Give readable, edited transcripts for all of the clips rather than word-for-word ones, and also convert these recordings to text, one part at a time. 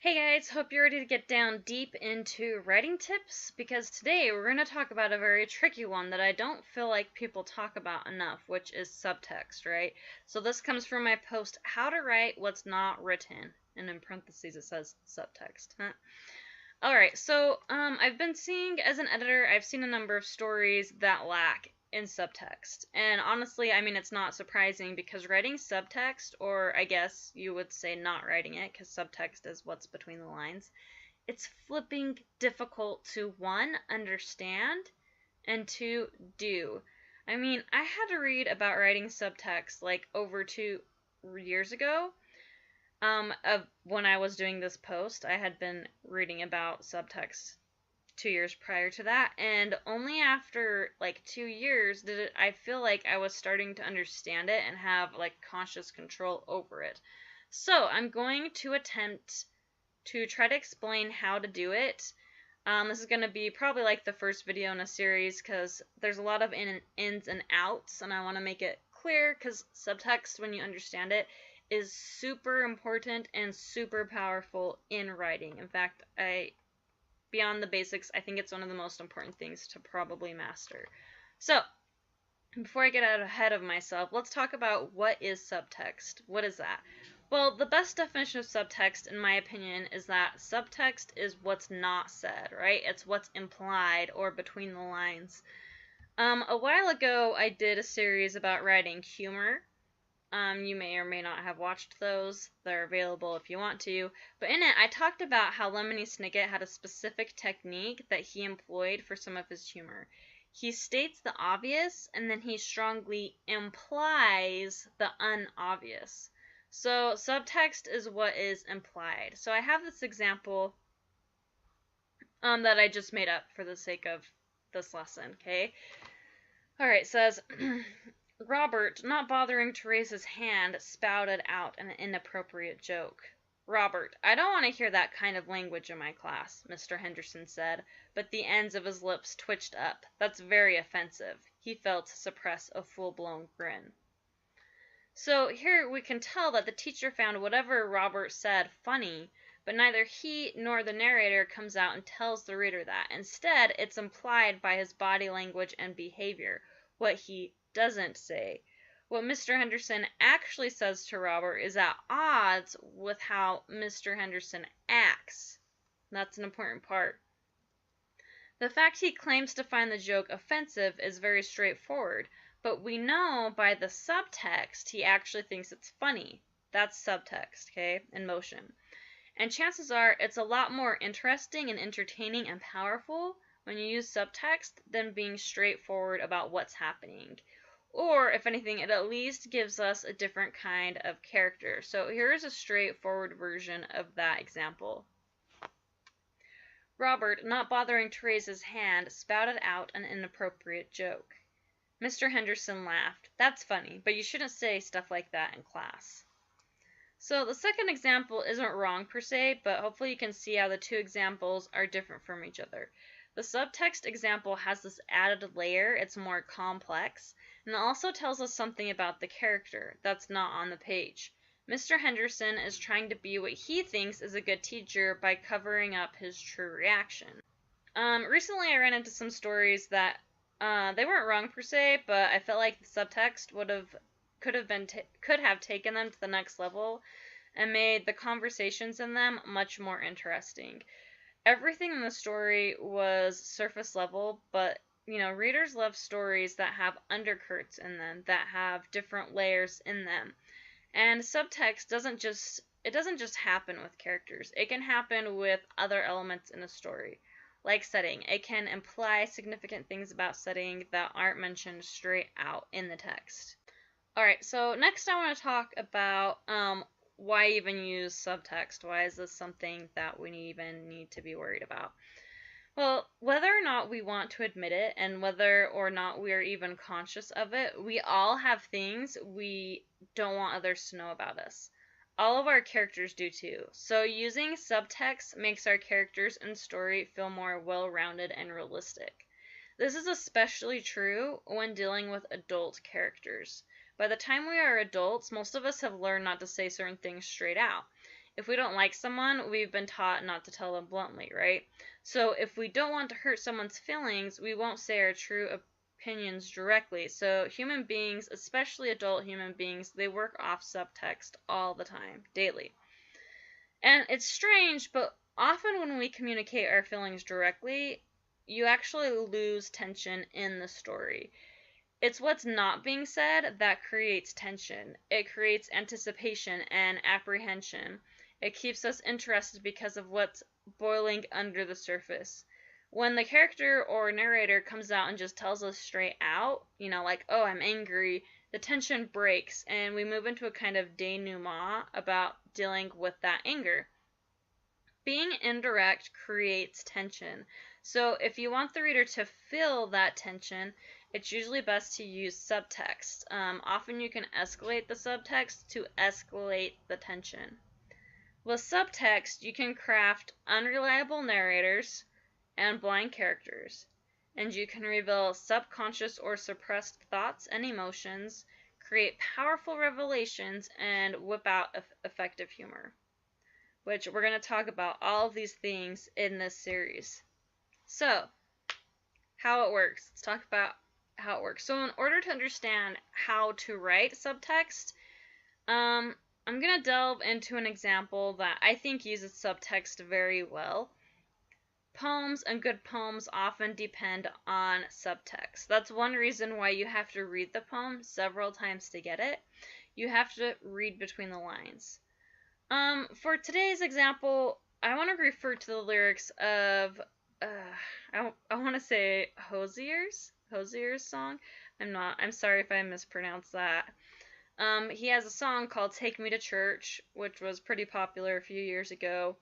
Hey guys, hope you're ready to get down deep into writing tips because today we're going to talk about a very tricky one that I don't feel like people talk about enough, which is subtext, right? So this comes from my post, How to Write What's Not Written, and in parentheses it says subtext. Alright, so I've been seeing, as an editor, I've seen a number of stories that lack in subtext. And honestly, I mean, it's not surprising because writing subtext, or I guess you would say not writing it, because subtext is what's between the lines, it's flipping difficult to, one, understand, and two, do. I mean, I had to read about writing subtext like over 2 years ago. Of when I was doing this post, I had been reading about subtext 2 years prior to that, and only after like 2 years did I feel like I was starting to understand it and have like conscious control over it. So I'm going to attempt to try to explain how to do it. This is going to be probably like the first video in a series because there's a lot of ins and outs, and I want to make it clear because subtext, when you understand it, is super important and super powerful in writing. In fact, beyond the basics, I think it's one of the most important things to probably master. So, before I get out ahead of myself, let's talk about what is subtext. What is that? Well, the best definition of subtext, in my opinion, is that subtext is what's not said, right? It's what's implied or between the lines. A while ago, I did a series about writing humor. You may or may not have watched those. They're available if you want to. But in it, I talked about how Lemony Snicket had a specific technique that he employed for some of his humor. He states the obvious, and then he strongly implies the unobvious. So subtext is what is implied. So I have this example that I just made up for the sake of this lesson, okay? Alright, it says... Robert, not bothering to raise his hand, spouted out an inappropriate joke. Robert, I don't want to hear that kind of language in my class, Mr. Henderson said, but the ends of his lips twitched up. That's very offensive. He failed to suppress a full-blown grin. So here we can tell that the teacher found whatever Robert said funny, but neither he nor the narrator comes out and tells the reader that. Instead, it's implied by his body language and behavior, what he doesn't say. What Mr. Henderson actually says to Robert is at odds with how Mr. Henderson acts. That's an important part. The fact he claims to find the joke offensive is very straightforward, but we know by the subtext he actually thinks it's funny. That's subtext, okay, in motion. And chances are it's a lot more interesting and entertaining and powerful when you use subtext than being straightforward about what's happening. Or, if anything, it at least gives us a different kind of character. So here's a straightforward version of that example. Robert, not bothering to raise his hand, spouted out an inappropriate joke. Mr. Henderson laughed. That's funny, but you shouldn't say stuff like that in class. So the second example isn't wrong per se, but hopefully you can see how the two examples are different from each other. The subtext example has this added layer, it's more complex, and it also tells us something about the character that's not on the page. Mr. Henderson is trying to be what he thinks is a good teacher by covering up his true reaction. Recently I ran into some stories that they weren't wrong per se, but I felt like the subtext could have taken them to the next level and made the conversations in them much more interesting. Everything in the story was surface level, but readers love stories that have undercurrents in them, that have different layers in them. And subtext doesn't just happen with characters. It can happen with other elements in a story, like setting. It can imply significant things about setting that aren't mentioned straight out in the text. Alright, so next I want to talk about why even use subtext? Why is this something that we even need to be worried about? Well, whether or not we want to admit it, and whether or not we are even conscious of it, we all have things we don't want others to know about us. All of our characters do too. So using subtext makes our characters and story feel more well-rounded and realistic. This is especially true when dealing with adult characters. By the time we are adults, most of us have learned not to say certain things straight out. if we don't like someone, we've been taught not to tell them bluntly, right? So if we don't want to hurt someone's feelings, we won't say our true opinions directly. So human beings, especially adult human beings, they work off subtext all the time, daily. And it's strange, but often when we communicate our feelings directly, you actually lose tension in the story. It's what's not being said that creates tension. It creates anticipation and apprehension. It keeps us interested because of what's boiling under the surface. When the character or narrator comes out and just tells us straight out, like, oh, I'm angry, the tension breaks and we move into a kind of denouement about dealing with that anger. Being indirect creates tension. So if you want the reader to feel that tension, it's usually best to use subtext. Often you can escalate the subtext to escalate the tension. With subtext, you can craft unreliable narrators and blind characters, and you can reveal subconscious or suppressed thoughts and emotions, create powerful revelations, and whip out effective humor, which we're going to talk about all of these things in this series. So, how it works. Let's talk about how it works. So in order to understand how to write subtext, I'm going to delve into an example that I think uses subtext very well. Poems and good poems often depend on subtext. That's one reason why you have to read the poem several times to get it. You have to read between the lines. For today's example, I want to refer to the lyrics of, I want to say Hozier's song. I'm sorry if I mispronounced that. He has a song called Take Me to Church, which was pretty popular a few years ago.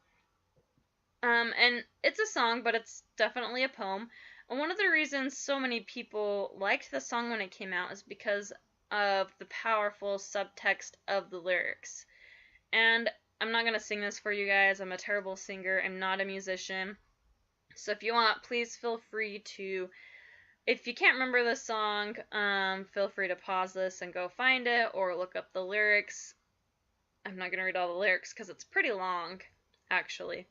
And it's a song, but it's definitely a poem. And one of the reasons so many people liked the song when it came out is because of the powerful subtext of the lyrics. And I'm not going to sing this for you guys. I'm a terrible singer. I'm not a musician. So if you want, please feel free to, if you can't remember the song, feel free to pause this and go find it or look up the lyrics. I'm not going to read all the lyrics because it's pretty long, actually.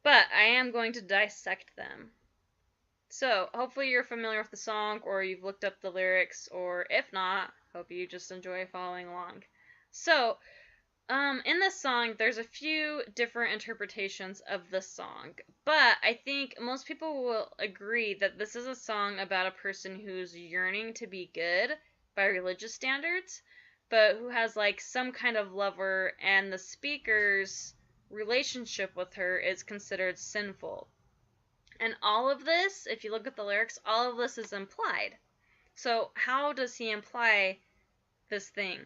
But I am going to dissect them. So hopefully you're familiar with the song or you've looked up the lyrics, or if not, hope you just enjoy following along. So, in this song, there's a few different interpretations of this song, but I think most people will agree that this is a song about a person who's yearning to be good by religious standards, but who has like some kind of lover, and the speaker's relationship with her is considered sinful. And all of this, if you look at the lyrics, all of this is implied. So how does he imply this thing?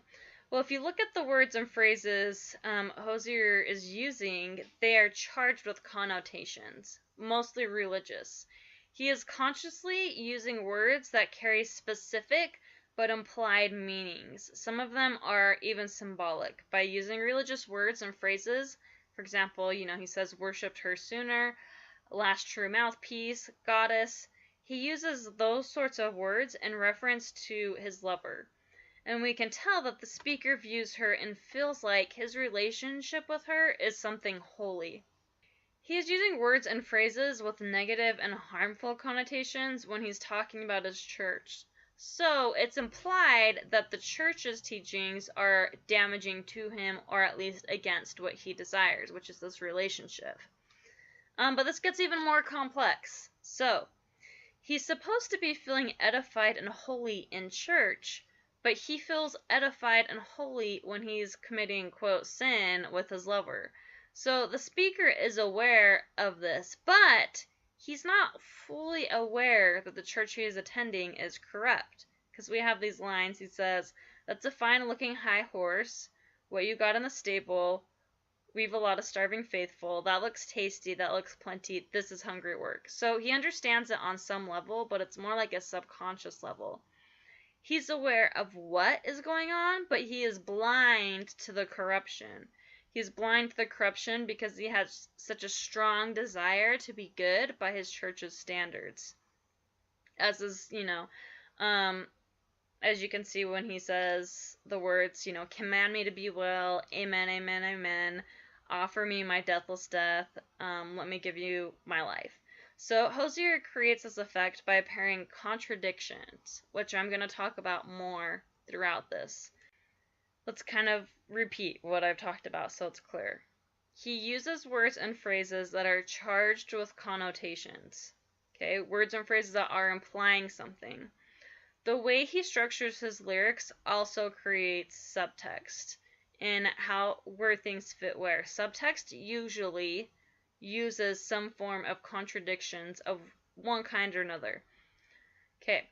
Well, if you look at the words and phrases Hozier is using, they are charged with connotations, mostly religious. He is consciously using words that carry specific but implied meanings. Some of them are even symbolic. By using religious words and phrases, for example, he says worshipped her sooner, last true mouthpiece, goddess. He uses those sorts of words in reference to his lover. And we can tell that the speaker views her and feels like his relationship with her is something holy. He is using words and phrases with negative and harmful connotations when he's talking about his church. So it's implied that the church's teachings are damaging to him, or at least against what he desires, which is this relationship. But this gets even more complex. So, he's supposed to be feeling edified and holy in church, but he feels edified and holy when he's committing, quote, sin with his lover. So the speaker is aware of this, but he's not fully aware that the church he is attending is corrupt. Because we have these lines. He says, "That's a fine-looking high horse. What you got in the stable. We've a lot of starving faithful. That looks tasty. That looks plenty. This is hungry work." So he understands it on some level, but it's more like a subconscious level. He's aware of what is going on, but he is blind to the corruption. He's blind to the corruption because he has such a strong desire to be good by his church's standards. As is, as you can see when he says the words, command me to be well, amen, amen, amen. offer me my deathless death, let me give you my life. So Hozier creates this effect by pairing contradictions, which I'm going to talk about more throughout this. Let's kind of repeat what I've talked about so it's clear. He uses words and phrases that are charged with connotations. Okay, words and phrases that are implying something. The way he structures his lyrics also creates subtext in where things fit where. Subtext usually uses some form of contradictions of one kind or another. Okay,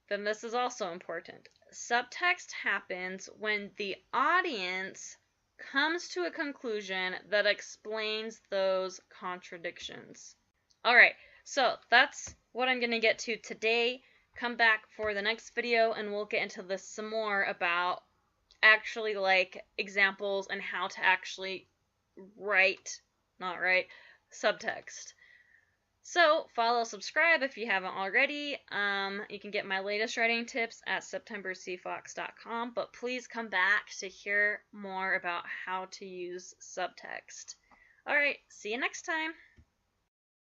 then this is also important. Subtext happens when the audience comes to a conclusion that explains those contradictions. Alright, so that's what I'm going to get to today. Come back for the next video and we'll get into this some more about actually like examples and how to actually not write, subtext. So follow, subscribe if you haven't already. You can get my latest writing tips at septembercfox.com, but please come back to hear more about how to use subtext. Alright, see you next time.